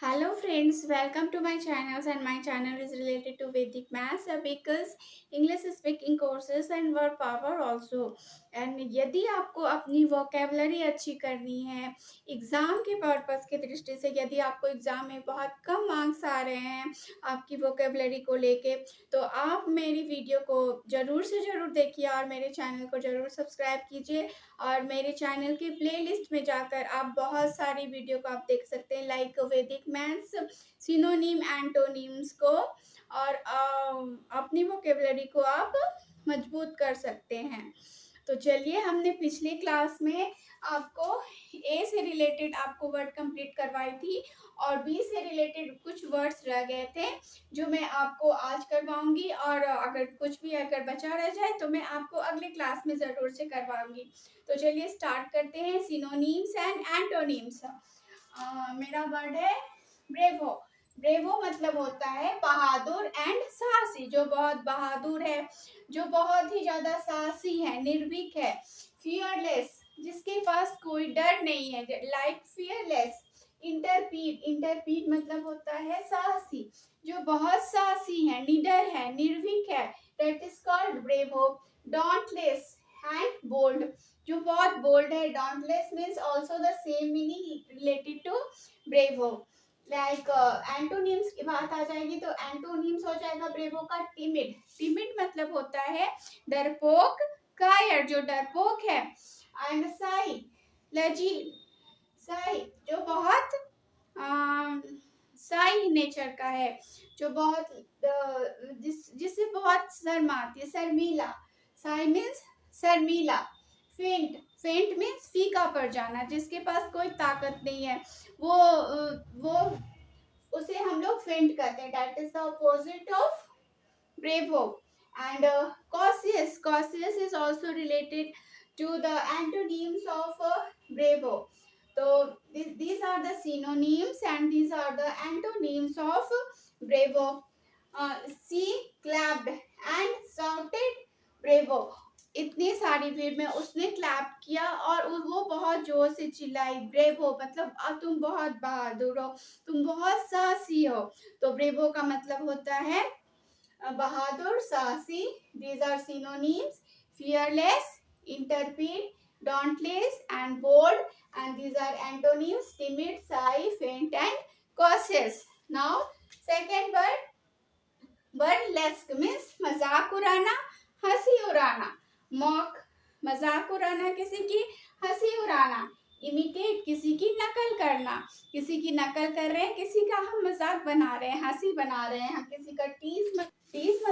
Hello friends, welcome to my channels and my channel is related to Vedic maths because English speaking courses and word power also. And यदि आपको अपनी vocabulary अच्छी करनी है exam के purpose की दृष्टि से, यदि आपको एग्ज़ाम में बहुत कम मार्क्स आ रहे हैं आपकी वोकेबलरी को लेके, तो आप मेरी वीडियो को ज़रूर से ज़रूर देखिए और मेरे चैनल को ज़रूर सब्सक्राइब कीजिए। और मेरे चैनल की प्लेलिस्ट में जाकर आप बहुत सारी वीडियो को आप देख सकते हैं, लाइक वैदिक मैथ्स, सिनोनिम, एंटोनिम्स को, और अपनी वोकेबलरी को आप मजबूत कर सकते हैं। तो चलिए, हमने पिछली क्लास में आपको ए से रिलेटेड आपको वर्ड कंप्लीट करवाई थी और बी से रिलेटेड कुछ वर्ड्स रह गए थे जो मैं आपको आज करवाऊंगी, और अगर कुछ भी अगर बचा रह जाए तो मैं आपको अगले क्लास में ज़रूर से करवाऊंगी। तो चलिए स्टार्ट करते हैं सिनोनिम्स एंड एंटोनिम्स। मेरा वर्ड है ब्रेवो। ब्रेवो मतलब होता है बहादुर एंड साहसी, जो बहुत बहादुर है, जो बहुत ही ज्यादा साहसी है, निर्भीक है। फियरलेस, जिसके पास कोई डर नहीं है, लाइक फियरलेस। इंटरपीड, इंटरपीड मतलब होता है साहसी, जो बहुत साहसी है, निडर है, निर्भीक है, that is called bravo. Dauntless and bold, जो बहुत बोल्ड है। Dauntless means also the same meaning related to bravo. Like antonyms की बात आ जाएगी तो एंटोनिम्स हो जाएगा ब्रेवो का टिमिड। टिमिड मतलब होता है डरपोक, कायर, जो डरपोक है। एंड साई, लजी, साई जो बहुत साई नेचर का है, जो बहुत जिससे बहुत शर्माती है, शर्मीला। साई मीन्स शर्मीला। फेंट, फेंट मीन्स फीका पड़ जाना, जिसके पास कोई ताकत नहीं है, वो उसे हम लोग फेंट कहते हैं। That is the opposite of bravo. And cautious, cautious is also related to the antonyms of bravo. So these are the synonyms and these are the antonyms of bravo. She clapped and shouted bravo. इतनी सारी भीड़ में उसने clap किया और वो बहुत जोर से चिल्लाई ब्रेवो, मतलब अब तुम बहुत बहादुर हो, तुम बहुत साहसी हो। तो ब्रेवो का मतलब होता है बहादुर, साहसी। These are synonyms: fearless, intrepid, dauntless, and bold. And these are antonyms: timid, shy, faint, and cautious. Now, second word, burlesque means मजाक उड़ाना, हंसी उड़ाना। मॉक, मजाक उड़ाना, किसी की हंसी उड़ाना। इमिटेट, किसी की नकल करना, किसी की नकल कर रहे हैं, किसी का हम मजाक बना रहे हैं, हंसी बना रहे हैं। किसी का टीज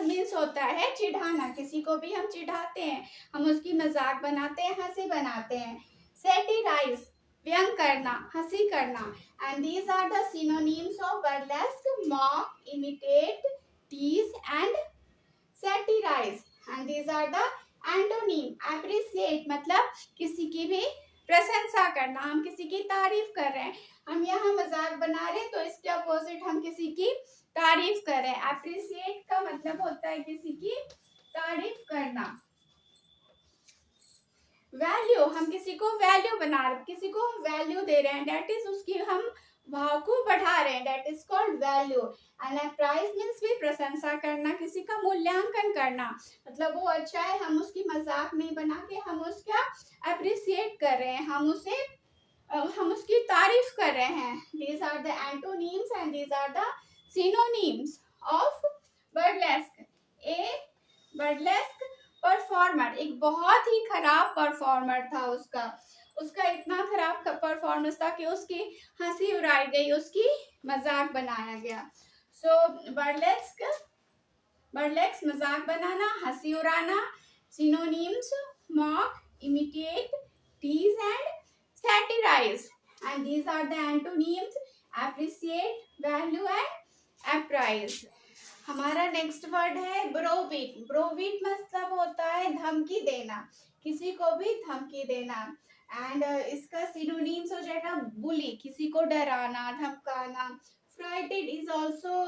मीन्स होता है चिढ़ाना, किसी को भी हम चिढ़ाते हैं, हम उसकी मजाक बनाते हैं, हंसी बनाते हैं। सेटिराइज, व्यंग करना, हंसी करना। And these are the synonyms of burlesque, mock, imitate, tease and satirize. And these are the antonym. Appreciate मतलब किसी की भी प्रशंसा करना, हम किसी की तारीफ कर रहे हैं, हम यहाँ मजाक बना रहे हैं तो इसके अपोजिट हम किसी की तारीफ कर रहे हैं। अप्रिसिएट का मतलब होता है किसी की तारीफ करना। वैल्यू, हम किसी को वैल्यू बना रहे हैं, किसी को हम वैल्यू दे रहे हैं, दैट इज उसकी हम भाव को बढ़ा रहे हैं, that is called value. And price means भी प्रशंसा करना, किसी का मूल्यांकन करना, मतलब वो अच्छा है, हम उसकी मजाक नहीं बना के हम उसका अप्रिसिएट कर रहे हैं, हम उसकी तारीफ कर रहे हैं। These are the antonyms and these are the synonyms of burlesque. A burlesque performer, एक बहुत ही खराब परफॉर्मर था। उसका इतना खराब परफॉर्मेंस था कि उसकी हंसी उड़ाई गई, उसकी मजाक बनाया गया। सो बर्लेस्क, बर्लेस्क मजाक बनाना, हंसी उड़ाना। Synonyms mock, imitate, tease and satirise. And these are the antonyms appreciate, value and appraise. हमारा नेक्स्ट वर्ड है ब्रोवीट। ब्रोवीट मतलब होता है धमकी देना, किसी को भी धमकी देना। एंड इसका सिनोनिम्स हो जाएगा बुली, किसी को डराना, धमकाना। Frightened is also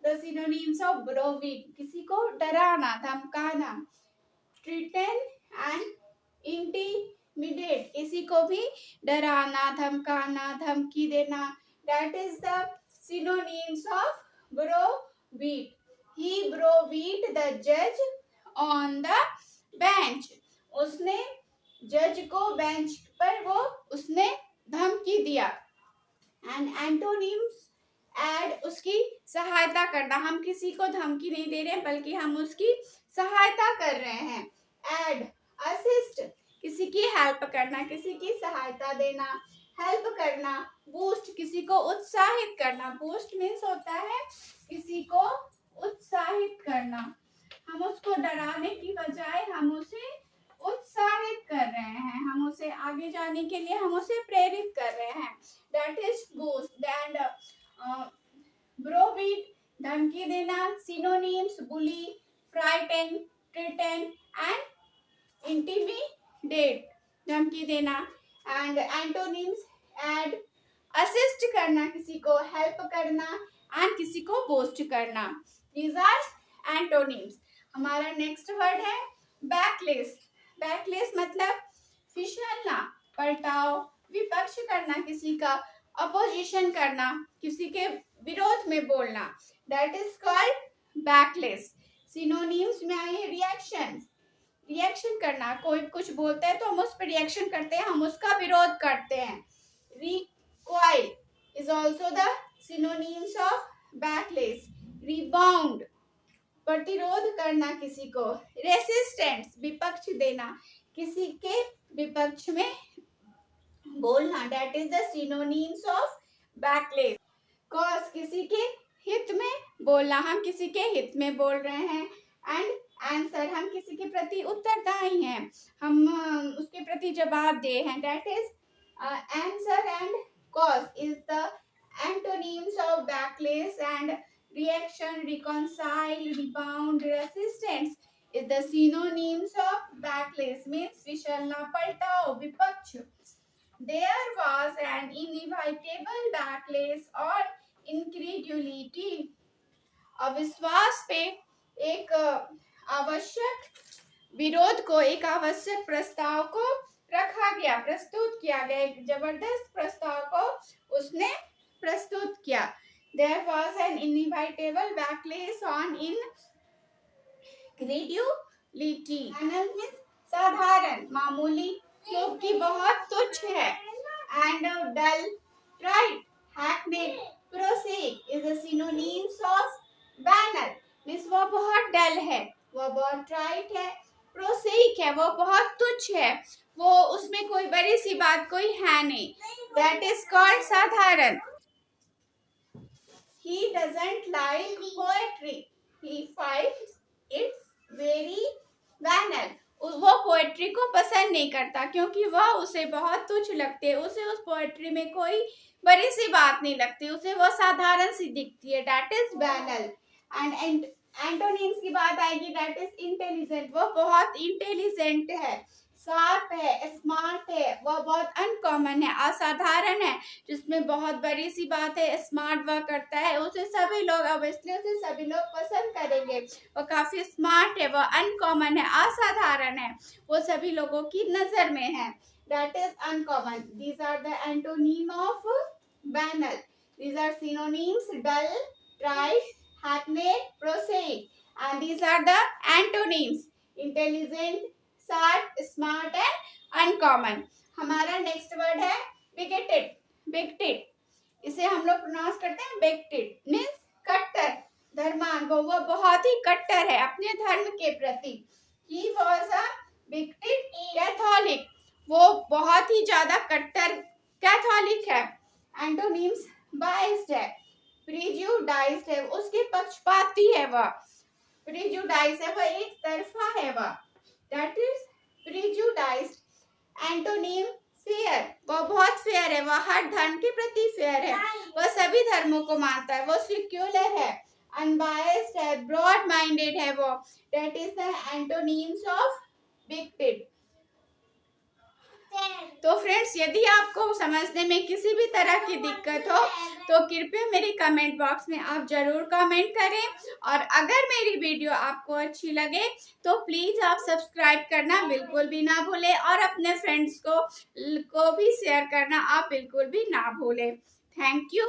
the synonyms of browbeat, किसी को डराना, धमकाना। थ्रेटन एंड इंटिमिडेट, किसी को भी डराना, धमकाना, धमकी देना, that is the synonyms of browbeat. He browbeat the judge on the bench. उसने जज को बेंच पर उसने धमकी दिया. एंड एंटोनिम्स एड, उसकी सहायता करना. हम किसी को धमकी नहीं दे रहे हैं बल्कि हम उसकी सहायता कर रहे हैं. एड, असिस्ट, किसी की हेल्प करना, किसी की सहायता देना, हेल्प करना. बूस्ट, किसी को उत्साहित करना. बूस्ट मीन्स होता है किसी को उत्साहित करना. हम उसको डराने की बजाय हम उसे उत्साहित कर रहे हैं, हम उसे आगे जाने के लिए हम उसे प्रेरित कर रहे हैं. That is boost. एंड ब्रोबीट, धमकी देना. Synonyms, bully, frighten, threaten and intimidate, धमकी देना. एंड एंटोनिम्स एड, असिस्ट करना, किसी को हेल्प करना, एंड किसी को बोस्ट करना. These are antonyms. हमारा नेक्स्ट वर्ड है बैकलेस. बैकलेस मतलब फिसलना, पलटाव, विपक्ष करना, किसी का अपोजिशन करना, किसी के विरोध में बोलना. That is called backless. Synonyms में आइए रिएक्शन. रिएक्शन करना, कोई कुछ बोलता है तो हम उस पर रिएक्शन करते हैं, हम उसका विरोध करते हैं. Recoil is also the synonyms of backless. Rebound, प्रतिरोध करना किसी को. रेसिस्टेंस, विपक्ष देना, किसी के विपक्ष में बोलना. That is the synonyms of backless. Cause, किसी के हित में बोलना, हम किसी के हित में बोल रहे हैं. एंड आंसर, हम किसी के प्रति उत्तरदायी हैं, हम उसके प्रति जवाबदेह हैं. That is answer. And cause is the antonyms of backless. And reaction, reconcile, rebound, resistance is the synonyms of backlash, means फिसलना, पलटाव, विपक्ष. There was an inevitable backlash on incredulity. अविश्वास पे एक आवश्यक विरोध को, एक आवश्यक प्रस्ताव को रखा गया, प्रस्तुत किया गया. एक जबरदस्त प्रस्ताव को उसने प्रस्तुत किया. There was an inevitable backlash on incredulity. Banal means साधारण, मामूली, क्योंकि बहुत तुच्छ है. And dull, trite, hackneyed, prosaic is the synonyms of banal. means वो बहुत डल है, वो बहुत ट्राइट है. प्रोसेइक है, वो बहुत तुच्छ है, वो उसमें कोई बड़ी सी बात कोई है नहीं. That is called साधारण. He doesn't like poetry. He finds it very banal. वो पोएट्री को पसंद नहीं करता क्योंकि वह उसे बहुत तुच्छ लगती है, उसे उस पोएट्री में कोई बड़ी सी बात नहीं लगती, उसे वो साधारण सी दिखती है. That is banal. And antonyms की बात आएगी. दैट इज इंटेलिजेंट, वो बहुत इंटेलिजेंट है, शार्प है, स्मार्ट है. वह बहुत अनकॉमन है, असाधारण है, जिसमें बहुत बड़ी सी बात है, स्मार्ट वह करता है, उसे सभी लोग ऑब्वियसली उसे सभी लोग पसंद करेंगे. वो काफी स्मार्ट है, वह अनकॉमन है, असाधारण है, वो सभी लोगों की नजर में है. That is uncommon. These are the antonym of banal. These are synonyms dull, trite, hackneyed, prosaic, and these are the antonyms intelligent, sharp, smart and uncommon. हमारा नेक्स्ट वर्ड है bigoted. bigoted इसे हम लोग प्रोनाउंस करते हैं bigoted, means कट्टर, धर्मांध. वो बहुत ही कट्टर है अपने धर्म के प्रति. He was a bigoted Catholic. वो बहुत ही ज्यादा कट्टर कैथोलिक है. एंटोनिम्स biased है, प्रिजुडाइज्ड है, उसके पक्षपाती है वह. प्रिजुडाइज है, वह एक तरफा है वह. That is prejudiced. Antonym fair, वह बहुत फेयर है, वह हर धर्म के प्रति फेयर है, वह सभी धर्मों को मानता है. वो सेक्युलर है, अनबायस्ड है, ब्रॉड माइंडेड है वो. That is the antonyms of bigoted. तो फ्रेंड्स, यदि आपको समझने में किसी भी तरह की दिक्कत हो तो कृपया मेरे कमेंट बॉक्स में आप जरूर कमेंट करें. और अगर मेरी वीडियो आपको अच्छी लगे तो प्लीज आप सब्सक्राइब करना बिल्कुल भी ना भूलें और अपने फ्रेंड्स को भी शेयर करना आप बिल्कुल भी ना भूलें. Thank you.